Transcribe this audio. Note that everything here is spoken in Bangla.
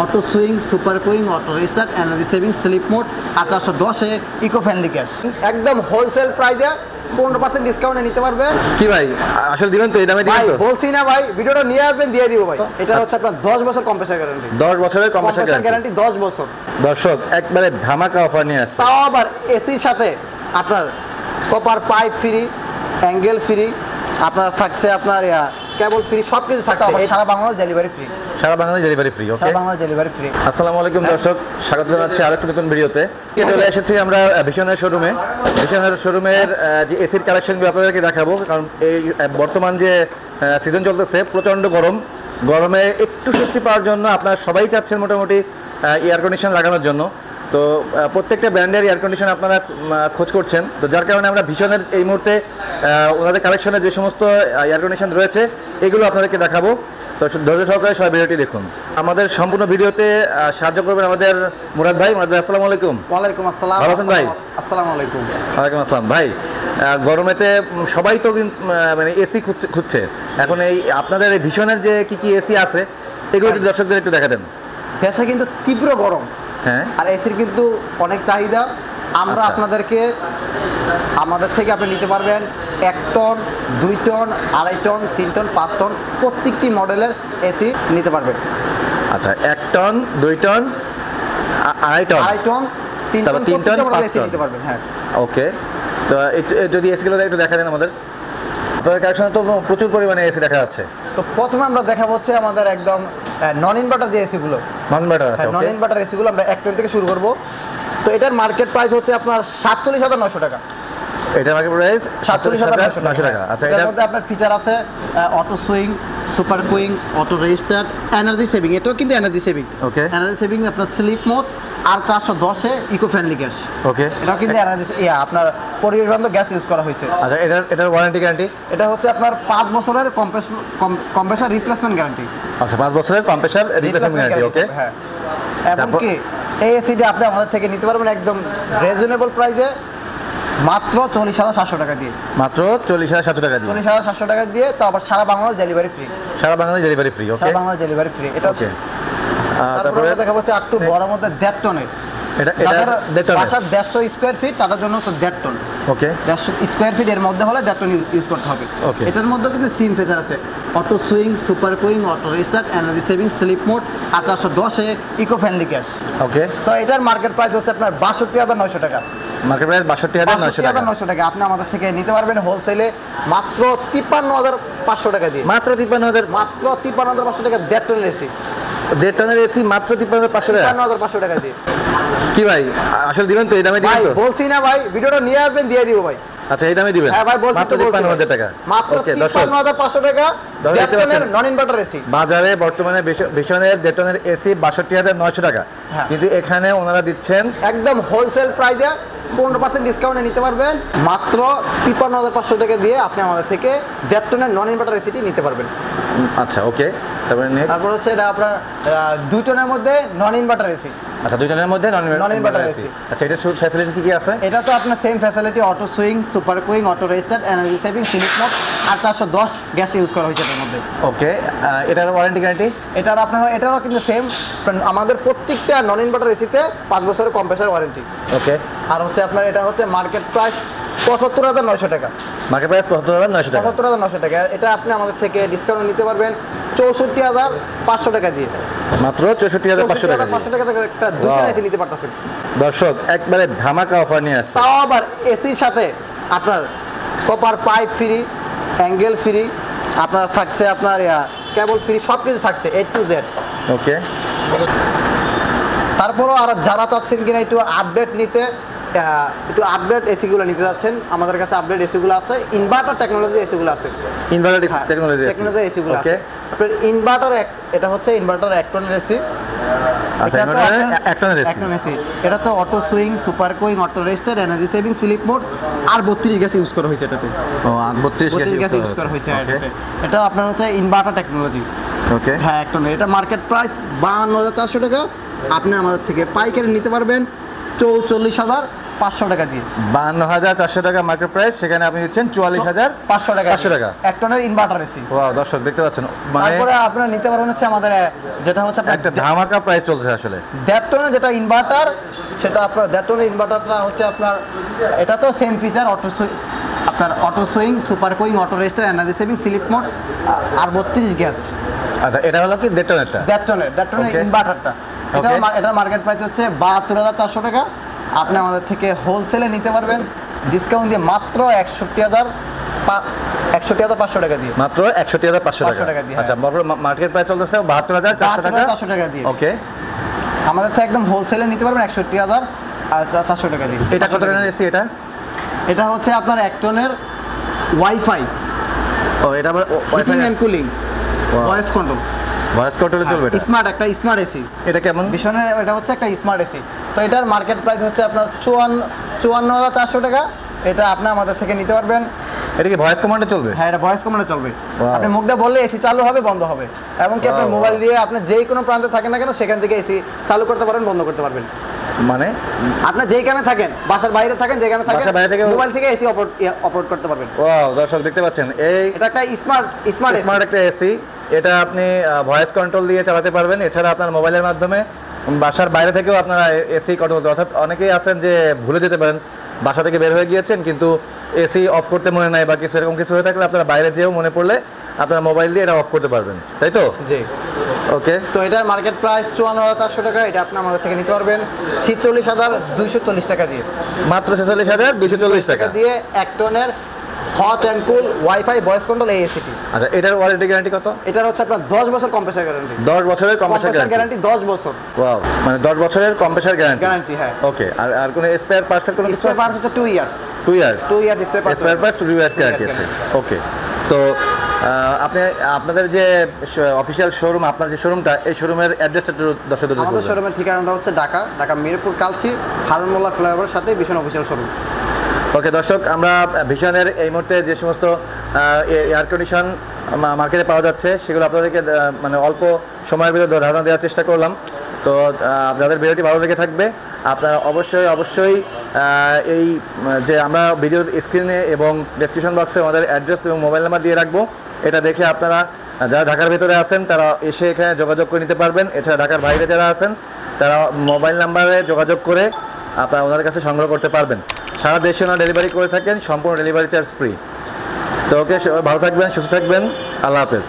Auto swing, super cooling, auto restart, energy saving, sleep mode আর 410-এ ইকো ফ্রেন্ডলি ক্যাশ। একদম হোলসেল প্রাইসে 15% ডিসকাউন্টে নিতে পারবে। কি ভাই আসলে দিবেন তো এই দামে দিবেন তো? বলছি না ভাই, ভিডিওটা নিয়ে আসবেন দিয়ে দিব ভাই। এটা হচ্ছে আপনার 10 বছর কম্প্রেসার গ্যারান্টি। 10 বছরের কম্প্রেসার গ্যারান্টি 10 বছর। দর্শক একবারে ধামাকা অফার নিয়ে আসছে, তাও আবার এসির সাথে আপনার copper pipe free, angle free, আপনার থাকছে আপনার কেবল ফ্রি, সবকিছু থাকছে। সারা বাংলাদেশ ডেলিভারি ফ্রি। সারা বাংলাদেশ ডেলিভারি ফ্রি। ওকে, সারা বাংলাদেশ ডেলিভারি ফ্রি। আসসালামু আলাইকুম দর্শক, স্বাগত জানাচ্ছি আরেকটা নতুন ভিডিওতে। চলে এসেছি আমরা ভিশনের শোরুমে। ভিশনের শোরুমের যে এসির কালেকশনগুলো আপনাদেরকে দেখাবো, কারণ এই বর্তমান যে সিজন চলতেছে প্রচণ্ড গরম, গরমে একটু স্বস্তি পাওয়ার জন্য আপনারা সবাই চাচ্ছেন মোটামুটি এয়ার কন্ডিশন লাগানোর জন্য। তো প্রত্যেকটা ব্র্যান্ডের এয়ার কন্ডিশন আপনারা খোঁজ করছেন, তো যার কারণে আমরা ভিশনের এই মুহূর্তে ওনাদের কালেকশনে যে সমস্ত এয়ার কন্ডিশন রয়েছে এগুলো আপনাদেরকে দেখাবো। তো ধৈর্য সহকারে সবাই ভিডিওটি দেখুন। আমাদের সম্পূর্ণ ভিডিওতে সাহায্য করবেন আমাদের মুরাদ ভাই। মুরাদ ভাই আসসালামু আলাইকুম। ওয়ালাইকুম আসসালাম। ভালো আছেন ভাই? আসসালামু আলাইকুম। ওয়ালাইকুম আসসালাম। ভাই গরমেতে সবাই তো মানে এসি খুঁজছে, এখন এই আপনাদের এই ভিশনের যে কি এসি আছে এগুলো যদি দর্শকদের একটু দেখা দেন। দেশে কিন্তু তীব্র গরম, হ্যাঁ, আর এসির কিন্তু অনেক চাহিদা। আমরা আপনাদেরকে আমাদের থেকে আপনি নিতে পারবেন 1 ton, 2 ton, 2.5 ton, 3 ton, 5 ton প্রত্যেকটি মডেলের এসি নিতে পারবেন। আচ্ছা, 1 ton, 2 ton, 2.5 ton, 2.5 ton, 3 ton, 3 ton, 5 AC ton নিতে পারবেন। হ্যাঁ, ওকে। তো যদি এসিগুলো একটু দেখা দেন আমাদের। আপনাদের কালেকশনে তো প্রচুর পরিমাণে এসি দেখা যাচ্ছে। তো প্রথমে আমরা দেখাবো হচ্ছে আমাদের একদম নন ইনভার্টার যে এসিগুলো। নন ইনভার্টার আছে, নন ইনভার্টার এসিগুলো আমরা 1 টন থেকে শুরু করব। তো এটার মার্কেট প্রাইস হচ্ছে আপনার 47,900 টাকা। এটা মার্কেট প্রাইস 47,900 টাকা। আচ্ছা, এর মধ্যে আপনার ফিচার আছে auto swing, super cooling, auto register, energy saving. এটাও কিন্তু এনার্জি সেভিং। ওকে, এনার্জি সেভিং আপনার স্লিপ মোড আর 410-এ ইকো ফ্রেন্ডলি গ্যাস। ওকে, এটাও কিন্তু এনার্জি আপনার পরিবেশ বান্ধব গ্যাস ইউজ করা হয়েছে। আচ্ছা, এটার ওয়ারেন্টি গ্যারান্টি? এটা হচ্ছে আপনার 5 বছরের কম্প্রেসার রিপ্লেসমেন্ট গ্যারান্টি। আচ্ছা, 5 বছরের কম্প্রেসার রিপ্লেসমেন্ট গ্যারান্টি। ওকে, হ্যাঁ। এমনকি এই এসিটা আপনি আমাদের থেকে নিতে পারবেন একদম রিজনেবল প্রাইসে, মাত্র 40,700 টাকা দিয়ে। মাত্র 40,700 টাকা দিয়ে। 40,700 টাকা দিয়ে, তো আবার সারা বাংলাদেশ ডেলিভারি ফ্রি। সারা বাংলাদেশ ডেলিভারি ফ্রি। ওকে, সারা বাংলাদেশ ডেলিভারি ফ্রি। এটা ওকে। তারপরে দেখা হচ্ছে একটু বড় মধ্যে 1.5 টনের। এটা বাসার 150 স্কয়ার ফিট তাদের জন্য হচ্ছে 1.5 টন। ওকে, 150 স্কয়ার ফিট এর মধ্যে হলে 1.5 টন ইউজ করতে হবে। ওকে। এটার মধ্যে কিন্তু সিম ফিচার আছে, auto swing, super cooling, auto register, energy saving, sleep mode আর 410-এ ইকো ফ্রেন্ডলি গ্যাস। ওকে। তো এটার মার্কেট প্রাইস হচ্ছে আপনার 62,900 টাকা। মার্কেট প্রাইস 62,900 টাকা। আপনি আমাদের থেকে নিতে পারবেন হোলসেলে মাত্র 53,500 টাকা দিয়ে। মাত্র 53,000? মাত্র 53,500 টাকা 1.5 টনের এসি। 1.5 টনের এসি মাত্র 53,500 টাকা? 53,500 টাকা দিয়ে। কি ভাই আসলে দিবেন তো এই দামে দিবেন তো? বলছি না ভাই, ভিডিওটা নিয়ে আসবেন দিয়ে দিব ভাই। আচ্ছা, এই দামে দিবেন? হ্যাঁ ভাই, বলছি তো। 53,000 টাকা মাত্র 53,500 টাকা 1.5 টনের নন ইনভার্টার এসি। বাজারে বর্তমানে ভিশনের 1.5 টনের এসি 62,900 টাকা, কিন্তু এখানে ওনারা দিচ্ছেন একদম হোলসেল প্রাইসে 15% ডিসকাউন্টে নিতে পারবেন মাত্র 53,500 টাকা দিয়ে। আপনি আমাদের থেকে 1.5 টনের নন ইনভার্টার এসিটি নিতে পারবেন। আচ্ছা, ওকে। তারপর হচ্ছে এটা আপনার 2 টনের মধ্যে নন ইনভার্টার এসি। আচ্ছা, 2 টনের মধ্যে নন ইনভার্টার এসি। আচ্ছা, এটা ফ্যাসিলিটি কি আছে? এটা তো আপনার same facility, auto swing, super cooling, auto register, energy saving, sleep mode আর 410 গ্যাস ইউজ করা হয়েছে এর মধ্যে। ওকে, এটার ওয়ারেন্টি গ্যারান্টি? এটারও কিন্তু সেম। আমাদের প্রত্যেকটা নন ইনভার্টার এসিতে 5 বছরের কম্প্রেসার ওয়ারেন্টি। ওকে। আর হচ্ছে আপনার এটা হচ্ছে মার্কেট প্রাইস 75,900 টাকা। মার্কেট প্রাইস 75,900 টাকা? 75,900 টাকা। এটা আপনি আমাদের থেকে ডিসকাউন্ট নিতে পারবেন 64,500 টাকা দিয়ে। মাত্র 64,500 টাকা? 500 টাকা একটা 2 টন এসি নিতে পারতেছেন। দর্শক একবারে ধামাকা অফার নিয়ে আসছে, তাও আবার এসির সাথে আপনার copper pipe free, angle free, আপনার থাকছে আপনার কেবল ফ্রি, সবকিছু থাকছে A to Z। ওকে। তারপরও আর যারা চাচ্ছেন কিনা একটু আপডেট নিতে, একটু আপডেট এসিগুলো নিতে যাচ্ছেন, আমাদের কাছে আপডেট এসিগুলো আছে, ইনভার্টার টেকনোলজি এসিগুলো আছে। ইনভার্টার টেকনোলজি এসিগুলো আছে। আপনার ইনভার্টার এটা হচ্ছে ইনভার্টার 1 টনের এসি। আচ্ছা, 1 টনের এসি। এটা তো auto swing, super cooling, auto register, energy saving, sleep mode আর 32 গ্যাস ইউজ করা হয়েছে এটাতে। ও, 32 গ্যাস ইউজ করা হয়েছে এটাতে। এটা আপনার হচ্ছে ইনভার্টার টেকনোলজি। ওকে। হ্যাঁ, 1 টনের। এটা মার্কেট প্রাইস 52,400 টাকা। আপনি আমাদের থেকে পাইকারি নিতে পারবেন 500 টাকা দিয়ে। 52,400 টাকা মার্কেট প্রাইস, সেখানে আপনি দিচ্ছেন 44,500 টাকা 500 টাকা। 1 টনের ইনভার্টার এসি। ওয়াও দর্শক দেখতে পাচ্ছেন, মানে তারপরে আপনারা নিতে পারবেন হচ্ছে আমাদের যেটা হচ্ছে আপনার একটা ধামাকা প্রাইস চলছে আসলে। 1.5 টনের যেটা ইনভার্টার, সেটা আপনার 1.5 টনের ইনভার্টারটা হচ্ছে আপনার, এটা তো same feature, auto swing, super cooling, auto restart, energy saving, sleep mode আর 32 গ্যাস। আচ্ছা, এটা হলো কি 1.5 টনেরটা? 1.5 টনের Okay. ইনভার্টারটা। Okay. এটার মার্কেট প্রাইস হচ্ছে 72,400 টাকা। আপনি আমাদের থেকে হোলসেলে নিতে পারবেন ডিসকাউন্ট দিয়ে মাত্র 61,500 টাকা দিয়ে। মাত্র 61,500 টাকা দিয়ে, আচ্ছা, মার্কেট প্রাইস চলতেছে 72,400 টাকা। 72,400 টাকা দিয়ে ওকে, আমাদের থেকে একদম হোলসেলে নিতে পারবেন 61,400 টাকা দিয়ে। এটা কত টাকার এসি? এটা হচ্ছে আপনার 1 টনের ওয়াইফাই, ও এটা আবার heating and cooling, voice control, voice কন্ট্রোলে চলবে এটা? একটা স্মার্ট এসি। এটা কেমন? ভীষণের, এটা হচ্ছে একটা স্মার্ট এসি। তো এটার মার্কেট প্রাইস হচ্ছে আপনার 54,400 টাকা। এটা আপনি আমাদের থেকে নিতে পারবেন। এটা কি ভয়েস কমান্ডে চলবে? হ্যাঁ, এটা ভয়েস কমান্ডে চলবে। Wow. আপনি মুখ দিয়ে বললে এসি চালু হবে, বন্ধ হবে, এবং কি আপনার Wow. মোবাইল দিয়ে আপনি যেই কোনো প্রান্তে থাকেন না কেন সেখান থেকে এসি চালু করতে পারবেন, বন্ধ করতে পারবেন। মানে আপনার যেইখানে থাকেন, বাসার বাইরে থাকেন, যেখানে থাকেন, বাসার বাইরে থেকে মোবাইল থেকে এসি অপারেট করতে পারবেন। ওয়াও দর্শক দেখতে পাচ্ছেন, এই এটা একটা স্মার্ট একটা এসি। এটা আপনি ভয়েস কন্ট্রোল দিয়ে চালাতে পারবেন। এছাড়া আপনার মোবাইলের মাধ্যমে বাসার বাইরে থেকেও আপনারা এসি কন্ট্রোল করতে, অর্থাৎ অনেকেই আছেন যে ভুলে যেতে পারেন, বাসা থেকে বের হয়ে গিয়েছেন কিন্তু এসি অফ করতে মনে নাই বা কিছু এরকম কিছু হয়ে থাকলে আপনারা বাইরে যেও মনে পড়লে আপনারা মোবাইল দিয়ে এটা অফ করতে পারবেন, তাই তো? জি। ওকে, তো এটার মার্কেট প্রাইস 54,400 টাকা। এটা আপনি আমাদের থেকে নিতে পারবেন 46,240 টাকা দিয়ে। মাত্র 46,240 টাকা দিয়ে 1 টনের hot and cool wifi voice control এই এসিটি। আচ্ছা, এটার ওয়ারেন্টি গ্যারান্টি কত? এটার হচ্ছে আপনার 10 বছর কম্প্রেসার গ্যারান্টি। 10 বছরের কম্প্রেসার গ্যারান্টি 10 বছর। ওয়াও, মানে 10 বছরের কম্প্রেসার গ্যারান্টি। হ্যাঁ। ওকে, আর কোনো স্পেয়ার পার্টসের কোনো কিছু? স্পেয়ার পার্টস হচ্ছে 2 years. 2 years. 2 years spare parts 2 years guarantee আছে। ওকে, তো আপনাদের যে অফিসিয়াল শোরুম, আপনার যে শোরুমটা, এই শোরুমের অ্যাড্রেসটা একটু দর্শকদের বলুন। আমাদের শোরুমের ঠিকানাটা হচ্ছে ঢাকা মিরপুর কালচি হারুন মোল্লা ফ্লাইওভারের সাথে ভীষণ অফিসিয়াল শোরুম। ওকে দর্শক, আমরা ভীষণের এই মুহূর্তে যে সমস্ত এয়ার কন্ডিশন মার্কেটে পাওয়া যাচ্ছে সেগুলো আপনাদেরকে মানে অল্প সময়ের ভিতরে ধারণা দেওয়ার চেষ্টা করলাম। তো যাদের ভিডিওটি ভালো লেগে থাকবে, আপনারা অবশ্যই এই যে আমরা ভিডিওর স্ক্রিনে এবং ডেসক্রিপশন বক্সে আমাদের অ্যাড্রেস এবং মোবাইল নাম্বার দিয়ে রাখবো। এটা দেখে আপনারা যারা ঢাকার ভিতরে আছেন তারা এসে এখানে যোগাযোগ করে নিতে পারবেন। এছাড়া ঢাকার বাইরে যারা আছেন তারা মোবাইল নাম্বারে যোগাযোগ করে আপনারা ওনাদের কাছে সংগ্রহ করতে পারবেন। সারা দেশে ওনারা ডেলিভারি করে থাকেন, সম্পূর্ণ ডেলিভারি চার্জ ফ্রি। তো ওকে, ভালো থাকবেন, সুস্থ থাকবেন, আল্লাহ হাফেজ।